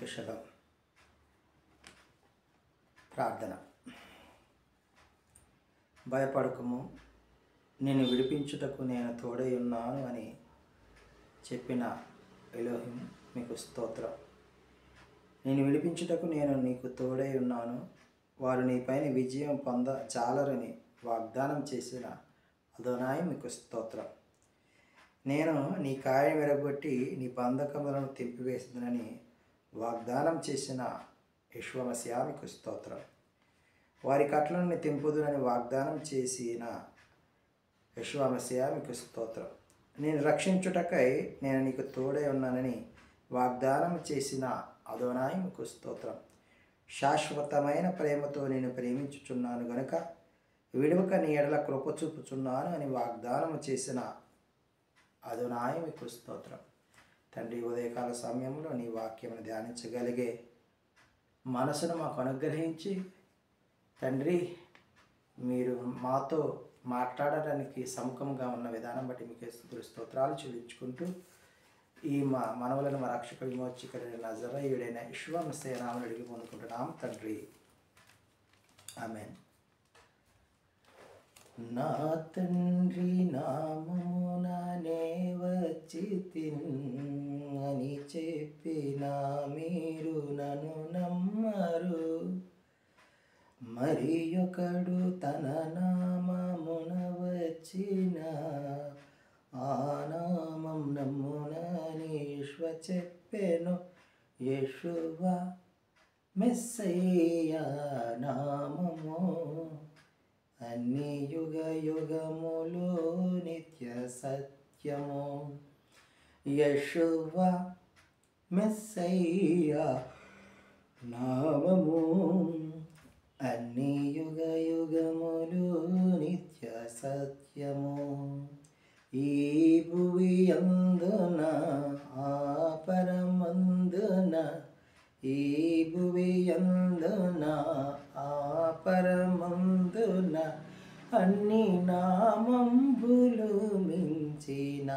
అందరికీ శుభం. ప్రార్థన. భయపడకము, నిన్ను విడిపించుటకు నేను తోడై ఉన్నాను అని చెప్పిన ఎలోహిం మీకు స్తోత్రం. నేను విడిపించుటకు నేను నీకు తోడై ఉన్నాను, వారు నీపైన విజయం పొందజాలరని వాగ్దానం చేసిన అదోనాయి మీకు స్తోత్రం. నేను నీ కాయం విరగొట్టి నీ బంధకములను తెంపివేసిందని వాగ్దానం చేసిన యెహోవా మీకు స్తోత్రం. వారి కట్లను తెంపుదునని వాగ్దానం చేసిన యెహోవా మీకు స్తోత్రం. నేను రక్షించుటకై నేను నీకు తోడై ఉన్నానని వాగ్దానం చేసిన అదోనాయి మీకు స్తోత్రం. శాశ్వతమైన ప్రేమతో నేను ప్రేమించుచున్నాను గనుక విడువక నీ ఎడల కృప చూపుచున్నాను అని వాగ్దానం చేసిన అదోనాయి మీకు స్తోత్రం. తండ్రి, ఉదయకాల సమయంలో నీ వాక్యమును ధ్యానించగలిగే మనసును మాకు అనుగ్రహించి తండ్రి, మీరు మాతో మాట్లాడడానికి సముఖంగా ఉన్న విధానం బట్టి మీకు స్తోత్రాలు చెల్లించుకుంటూ ఈ మనవులను మా రక్షక విమోచకుడైన నజరేయుడైన యెహోవా మెస్సీయ నామమున అడిగి పొందుకుంటున్నాం తండ్రి, ఆమేన్. నా తండ్రి నామముననే వచ్చితిని అని చెప్పినా మీరు నన్ను నమ్మరు. మరి ఒకడు తన నామమున వచ్చిన ఆ నామం నమ్మునని యేషువ చెప్పెను. యెహోవా మెస్సీయ నామము అన్ని యుగ యుగములు నిత్య సత్యము. యెహోవా మెస్సీయ నామము అన్ని యుగ యుగములు నిత్య సత్యము. ఈ భువి అందున ఆ పరమందున, ఈ భువి అందున ఆ పరమందున అన్ని నామంబులు మించిన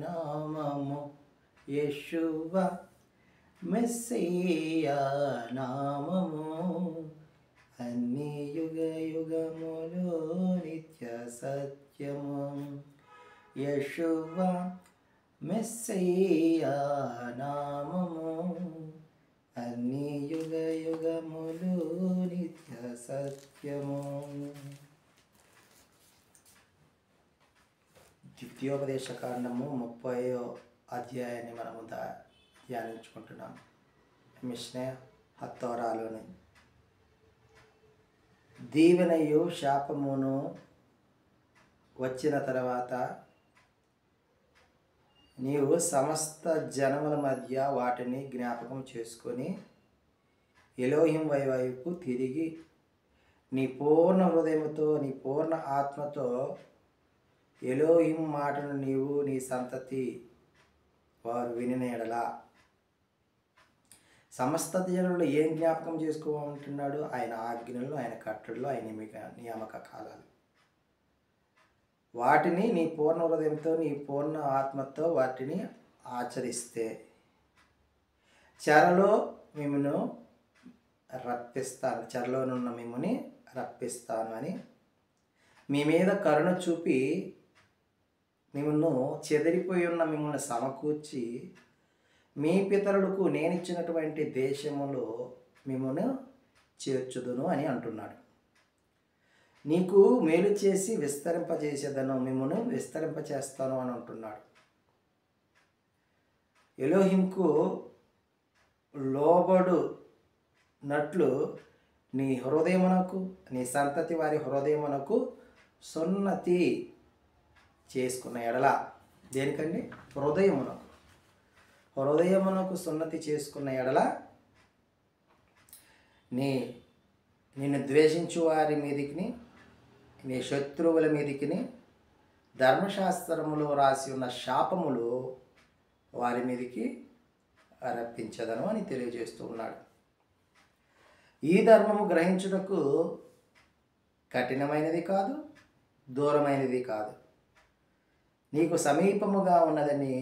నామము యెహోవా మెస్సీయ నామము అన్ని యుగ యుగములు నిత్య సత్యము. యెహోవా మెస్సీయ నామము అన్ని యుగ యుగములు నిత్య సత్యము. ద్వితీయోపదేశకాండము 30వ అధ్యాయాన్ని మనము ధ్యానించుకుంటున్నాం. మిష్నే హత్తోరాలోని దీవెనయు శాపమును వచ్చిన తర్వాత నీవు సమస్త జనముల మధ్య వాటిని జ్ఞాపకం చేసుకొని ఎలోహిం వైపు తిరిగి నీ పూర్ణ హృదయముతో నీ పూర్ణ ఆత్మతో ఎలోహిం మాటను నీవు నీ సంతతి వారు వినిన ఎడల. సమస్త జనులు ఏం జ్ఞాపకం చేసుకోమంటున్నాడు? ఆయన ఆజ్ఞలు, ఆయన కట్టడలు, ఆయన నియామక కాలాలు. వాటిని నీ పూర్ణ హృదయంతో నీ పూర్ణ ఆత్మతో వాటిని ఆచరిస్తే చెరలో మిమ్మను రప్పిస్తాను, చెరలోనున్న మిమ్మల్ని రప్పిస్తాను అని మీ మీద కరుణ చూపి మిమ్మల్ని చెదిరిపోయి ఉన్న మిమ్మల్ని సమకూర్చి మీ పితరులకు నేనిచ్చినటువంటి దేశములో మిమ్మల్ని చేర్చుదును అని అంటున్నాడు. నీకు మేలు చేసి విస్తరింపజేసేదను, మిమ్మల్ని విస్తరింపచేస్తాను అని అంటున్నాడు. ఎలోహింకు లోబడునట్లు నీ హృదయమునకు నీ సంతతి వారి హృదయమునకు సున్నతి చేసుకున్న ఎడల. దేనికండి? హృదయమునకు సున్నతి చేసుకున్న ఎడల నిన్ను ద్వేషించు వారి మీదికి, నీ శత్రువుల మీదికి ధర్మశాస్త్రములో రాసి ఉన్న శాపములు వారి మీదికి రప్పించదను అని తెలియజేస్తూ ఉన్నాడు. ఈ ధర్మము గ్రహించుటకు కఠినమైనది కాదు, దూరమైనది కాదు, నీకు సమీపముగా ఉన్నదని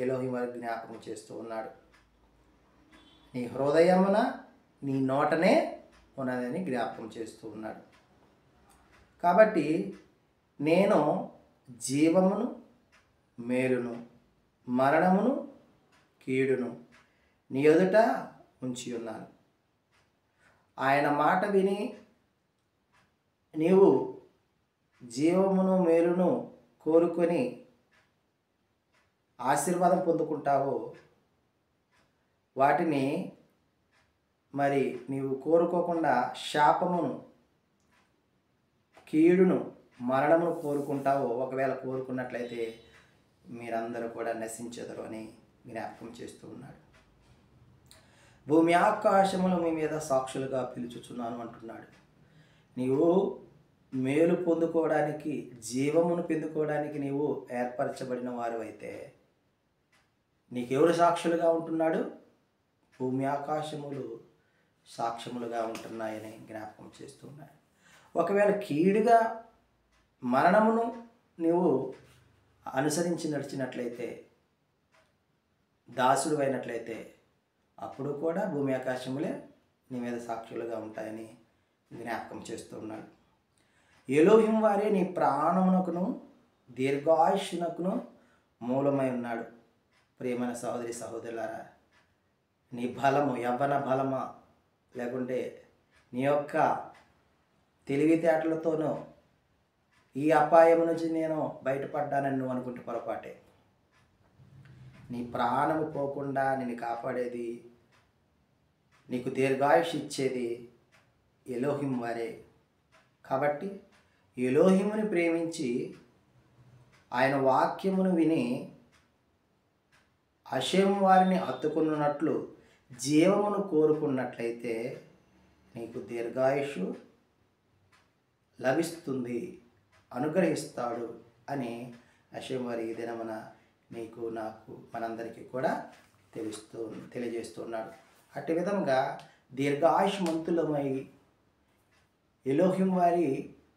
ఎలోహిం వారికి జ్ఞాపకం చేస్తూ ఉన్నాడు. నీ హృదయమున నీ నోటనే ఉన్నదని జ్ఞాపకం చేస్తూ ఉన్నాడు. కాబట్టి నేను జీవమును మేలును మరణమును కీడును నీ ఎదుట ఉంచి ఉన్నాను. ఆయన మాట విని నీవు జీవమును మేలును కోరుకొని ఆశీర్వాదం పొందుకుంటావో, వాటిని మరి నీవు కోరుకోకుండా శాపమును కీడును మరణమును కోరుకుంటావో, ఒకవేళ కోరుకున్నట్లయితే మీరందరూ కూడా నశించెదరు అని జ్ఞాపకం చేస్తూ ఉన్నాడు. భూమి ఆకాశములు మీ మీద సాక్షులుగా పిలుచుచున్నాను అంటున్నాడు. నీవు మేలు పొందుకోవడానికి, జీవమును పొందుకోవడానికి నీవు ఏర్పరచబడిన వారు అయితే నీకెవరు సాక్షులుగా ఉంటున్నాడు? భూమి ఆకాశములు సాక్ష్యములుగా ఉంటున్నాయని జ్ఞాపకం చేస్తున్నాడు. ఒకవేళ కీడుగా మరణమును నీవు అనుసరించి నడిచినట్లయితే, దాసుడు అయినట్లయితే, అప్పుడు కూడా భూమి ఆకాశములే నీ మీద సాక్షులుగా ఉంటాయని జ్ఞాపకం చేస్తున్నాడు. ఎలోహిం వారే నీ ప్రాణమునకును దీర్ఘాయుష్నకును మూలమై ఉన్నాడు. ప్రియమైన సహోదరి సహోదరులారా, నీ బలము యవ్వన బలమా, లేకుంటే నీ యొక్క తెలివితేటలతోనూ ఈ అపాయం నుంచి నేను బయటపడ్డానని నువ్వు అనుకుంటే పొరపాటే. నీ ప్రాణము పోకుండా నిన్ను కాపాడేది, నీకు దీర్ఘాయుష్ ఇచ్చేది ఎలోహిం వారే. కాబట్టి ఎలోహిముని ప్రేమించి ఆయన వాక్యమును విని హషేం వారిని హత్తుకున్నట్లు జీవమును కోరుకున్నట్లయితే నీకు దీర్ఘాయుషు లభిస్తుంది, అనుగ్రహిస్తాడు అని హషేం వారి ఈ దినమున నీకు నాకు మనందరికీ కూడా తెలియజేస్తున్నాడు. అట్టి విధంగా దీర్ఘాయుష్మంతులమై ఎలోహిం వారి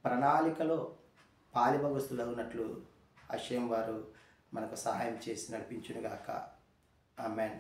ప్రణాళికలో పాలిభగస్తులవునట్లు హషేం వారు మనకు సహాయం చేసి నడిపించునుగాక. ఆమేన్.